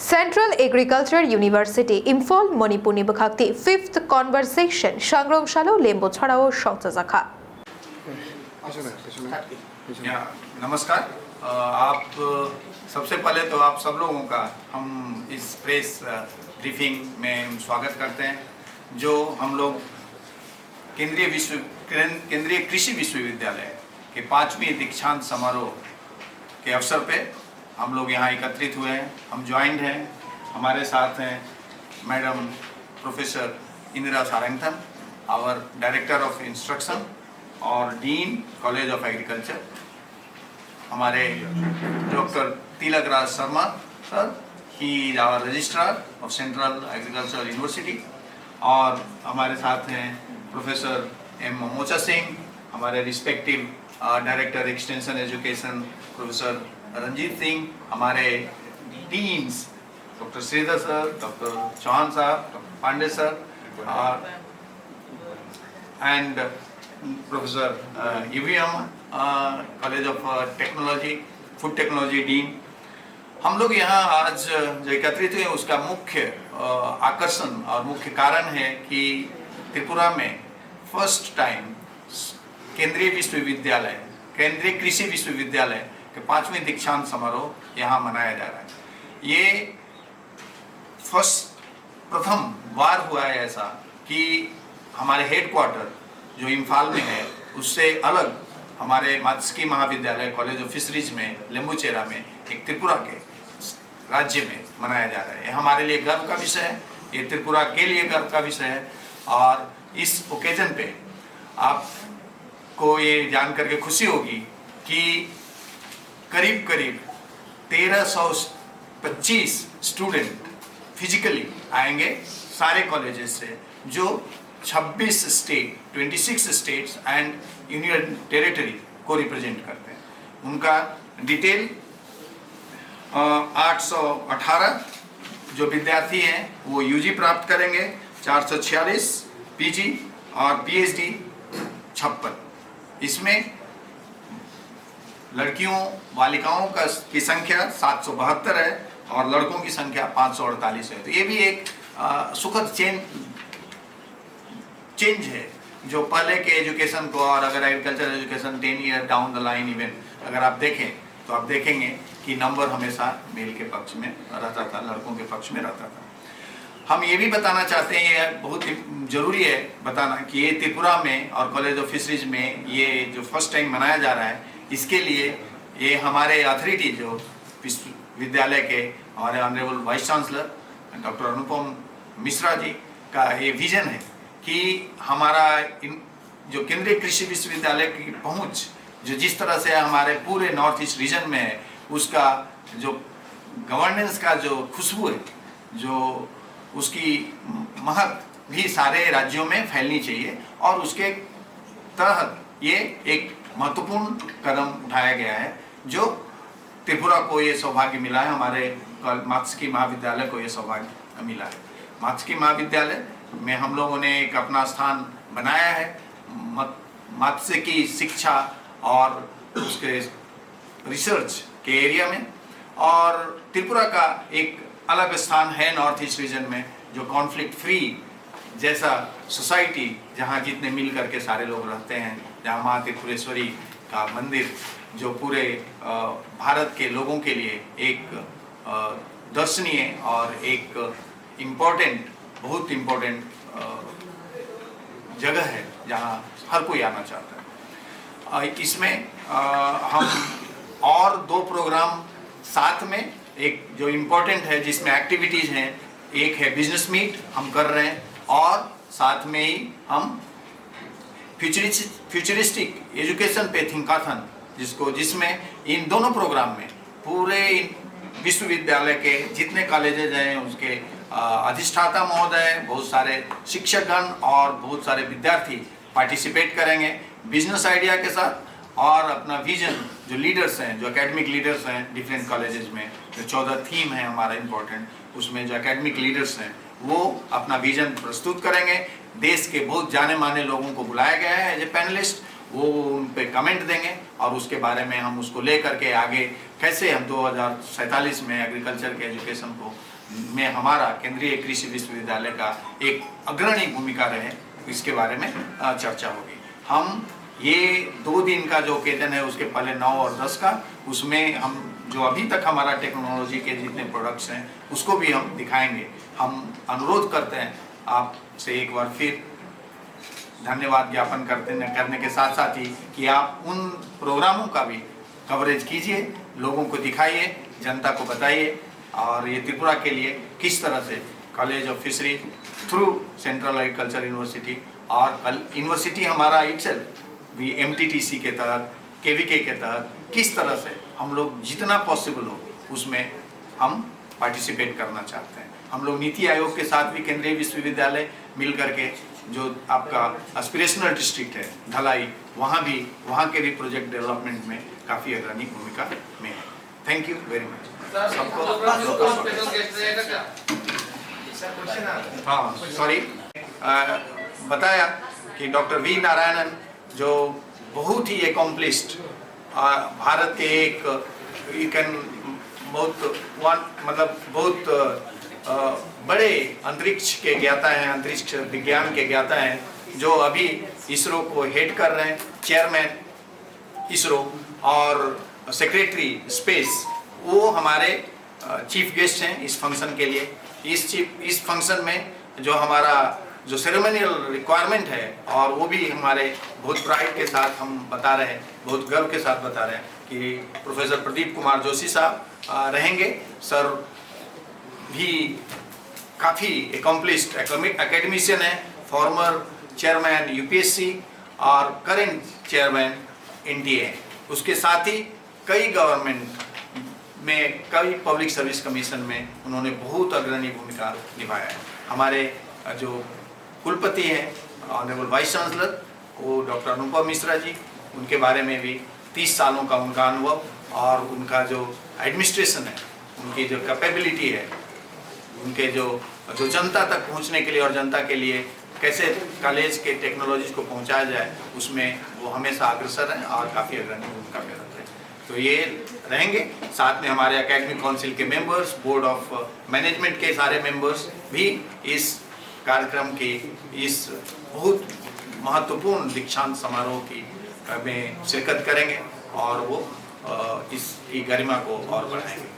Central Agriculture University Imphal Manipur বিভাগটি 5th Conversation সংগ্রামশালা লেম্বু ছড়াও সংযোজকা। नमस्कार। आप सबसे पहले तो आप सब लोगों का हम इस प्रेस ब्रीफिंग में स्वागत करते हैं, जो हम लोग केंद्रीय कृषि विश्वविद्यालय के 5वीं दीक्षांत समारोह के अवसर पे हम लोग यहाँ एकत्रित हुए हैं। हम ज्वाइंट हैं, हमारे साथ हैं madam professor Indira Sarangathan, our director of instruction और डीन कॉलेज ऑफ एग्रीकल्चर, हमारे doctor Tilak Raj Sharma sir, he is our registrar of central agriculture university, और हमारे साथ हैं प्रोफेसर एम मोचा सिंह, हमारे respective director extension education professor Ranjit Singh, हमारे deans doctor Shridhar sir, doctor Chauhan sahab, doctor Pandey sir, and professor EVM college of technology food technology dean. हम लोग यहाँ आज जो एकत्रित हुए उसका मुख्य आकर्षण और मुख्य कारण है कि त्रिपुरा में फर्स्ट टाइम केंद्रीय कृषि विश्वविद्यालय के 5वीं दीक्षांत समारोह यहाँ मनाया जा रहा है। ये प्रथम बार हुआ है ऐसा कि हमारे हेडक्वार्टर जो इम्फाल में है उससे अलग हमारे मात्स्यकी महाविद्यालय कॉलेज ऑफ फिशरीज में लेम्बुचेरा में एक त्रिपुरा के राज्य में मनाया जा रहा है। ये हमारे लिए गर्व का विषय है, ये त्रिपुरा के लिए गर्व का विषय है, और इस ओकेजन पे आपको ये जान करके खुशी होगी कि करीब 1325 स्टूडेंट फिजिकली आएंगे सारे कॉलेजेस से, जो 26 स्टेट्स एंड यूनियन टेरिटरी को रिप्रेजेंट करते हैं। उनका डिटेल 818 जो विद्यार्थी हैं वो यूजी प्राप्त करेंगे, 446 पीजी और पीएचडी 56। इसमें लड़कियों बालिकाओं की संख्या 772 है और लड़कों की संख्या 548 है। तो ये भी एक सुखद चेंज है जो पहले के एजुकेशन को, और अगर agriculture education 10 year down the line even अगर आप देखें तो आप देखेंगे कि नंबर हमेशा मेल के पक्ष में रहता था, लड़कों के पक्ष में रहता था। हम ये भी बताना चाहते हैं, ये बहुत जरूरी है बताना कि ये त्रिपुरा में और कॉलेज ऑफ फिशरीज में ये जो फर्स्ट टाइम मनाया जा रहा है, इसके लिए ये हमारे अथॉरिटी जो विश्वविद्यालय के हमारे honourable vice chancellor doctor Anupam Mishra ji का ये विजन है कि हमारा जो केंद्रीय कृषि विश्वविद्यालय की पहुंच जो जिस तरह से हमारे पूरे नॉर्थ ईस्ट रीजन में है, उसका जो गवर्नेंस का जो खुशबू है, जो उसकी महक भी सारे राज्यों में फैलनी चाहिए, और उसके तहत ये एक महत्वपूर्ण कदम उठाया गया है जो त्रिपुरा को ये सौभाग्य मिला है, हमारे मात्स्यकी महाविद्यालय को ये सौभाग्य मिला है। मात्स्यकी महाविद्यालय में हम लोगों ने एक अपना स्थान बनाया है मात्स्यकी शिक्षा और उसके रिसर्च के एरिया में, और त्रिपुरा का एक अलग स्थान है नॉर्थ ईस्ट रीजन में जो कॉन्फ्लिक्ट फ्री जैसा सोसाइटी, जहाँ जितने मिल करके सारे लोग रहते हैं, जहाँ माँ त्रिपुरेश्वरी का मंदिर जो पूरे भारत के लोगों के लिए एक दर्शनीय और एक बहुत इम्पोर्टेंट जगह है जहाँ हर कोई आना चाहता है। इसमें हम और 2 प्रोग्राम साथ में, एक जो इम्पोर्टेंट है जिसमें एक्टिविटीज़ हैं, एक है बिजनेस मीट हम कर रहे हैं, और साथ में ही हम फ्यूचरिस्टिक एजुकेशन पे थिंकाथन जिसमें इन दोनों प्रोग्राम में पूरे विश्वविद्यालय के जितने कॉलेजेज हैं उसके अधिष्ठाता महोदय, बहुत सारे शिक्षकगण और बहुत सारे विद्यार्थी पार्टिसिपेट करेंगे बिजनेस आइडिया के साथ, और अपना विजन जो लीडर्स हैं, जो एकेडमिक लीडर्स हैं डिफरेंट कॉलेजेस में, जो 14 थीम है हमारा इम्पोर्टेंट, उसमें जो एकेडमिक लीडर्स हैं वो अपना विजन प्रस्तुत करेंगे। देश के बहुत जाने माने लोगों को बुलाया गया है एज ए पैनलिस्ट, वो उन पे कमेंट देंगे और उसके बारे में हम उसको ले करके आगे कैसे हम 2047 में एग्रीकल्चर के एजुकेशन को में हमारा केंद्रीय कृषि विश्वविद्यालय का एक अग्रणी भूमिका रहे, इसके बारे में चर्चा होगी। हम ये 2 दिन का जो ओकेजन है उसके पहले 9 और 10 का, उसमें हम जो अभी तक हमारा टेक्नोलॉजी के जितने प्रोडक्ट्स हैं उसको भी हम दिखाएंगे। हम अनुरोध करते हैं आपसे एक बार फिर धन्यवाद ज्ञापन करने के साथ साथ ही कि आप उन प्रोग्रामों का भी कवरेज कीजिए, लोगों को दिखाइए, जनता को बताइए, और ये त्रिपुरा के लिए किस तरह से college of fishery through central agriculture university और यूनिवर्सिटी हमारा इटसेल्फ भी MTTC के तहत, KVK के तहत किस तरह से हम लोग जितना पॉसिबल हो उसमें हम पार्टिसिपेट करना चाहते हैं। हम लोग नीति आयोग के साथ भी केंद्रीय विश्वविद्यालय मिल करके जो आपका एस्पिरेशनल डिस्ट्रिक्ट है धलाई, वहाँ के भी प्रोजेक्ट डेवलपमेंट में काफ़ी अग्रणी भूमिका में है। थैंक यू वेरी मच सबको। हाँ सॉरी, बताया कि डॉक्टर V नारायणन जो बहुत ही एकम्प्लिस्ड भारत के एक बहुत बड़े अंतरिक्ष के ज्ञाता हैं, अंतरिक्ष विज्ञान के ज्ञाता हैं, जो अभी इसरो को हेड कर रहे हैं, चेयरमैन इसरो और सेक्रेटरी स्पेस, वो हमारे चीफ गेस्ट हैं इस फंक्शन के लिए। इस फंक्शन में जो हमारा जो सेरेमोनियल रिक्वायरमेंट है, और वो भी हमारे बहुत प्राइड के साथ हम बता रहे हैं, बहुत गर्व के साथ बता रहे हैं कि प्रोफेसर प्रदीप कुमार जोशी साहब रहेंगे। सर भी काफ़ी एकम्प्लिस्ड एकेडमिशियन है, फॉर्मर चेयरमैन UPSC और करेंट चेयरमैन NTA। उसके साथ ही कई गवर्नमेंट में, कई पब्लिक सर्विस कमीशन में उन्होंने बहुत अग्रणी भूमिका निभाया है। हमारे जो कुलपति हैं ऑनरेबल वाइस चांसलर, वो डॉक्टर अनुपम मिश्रा जी, उनके बारे में भी 30 सालों का उनका अनुभव और उनका जो एडमिनिस्ट्रेशन है, उनकी जो कैपेबिलिटी है, उनके जो जनता तक पहुंचने के लिए और जनता के लिए कैसे कॉलेज के टेक्नोलॉजीज को पहुंचाया जाए, उसमें वो हमेशा अग्रसर हैं और काफ़ी अग्रणी भूमिका में रहते हैं। तो ये रहेंगे, साथ में हमारे एकेडमिक काउंसिल के मेंबर्स, बोर्ड ऑफ मैनेजमेंट के सारे मेंबर्स भी इस कार्यक्रम की इस बहुत महत्वपूर्ण दीक्षांत समारोह की में शिरकत करेंगे और वो इसकी गरिमा को और बढ़ाएंगे।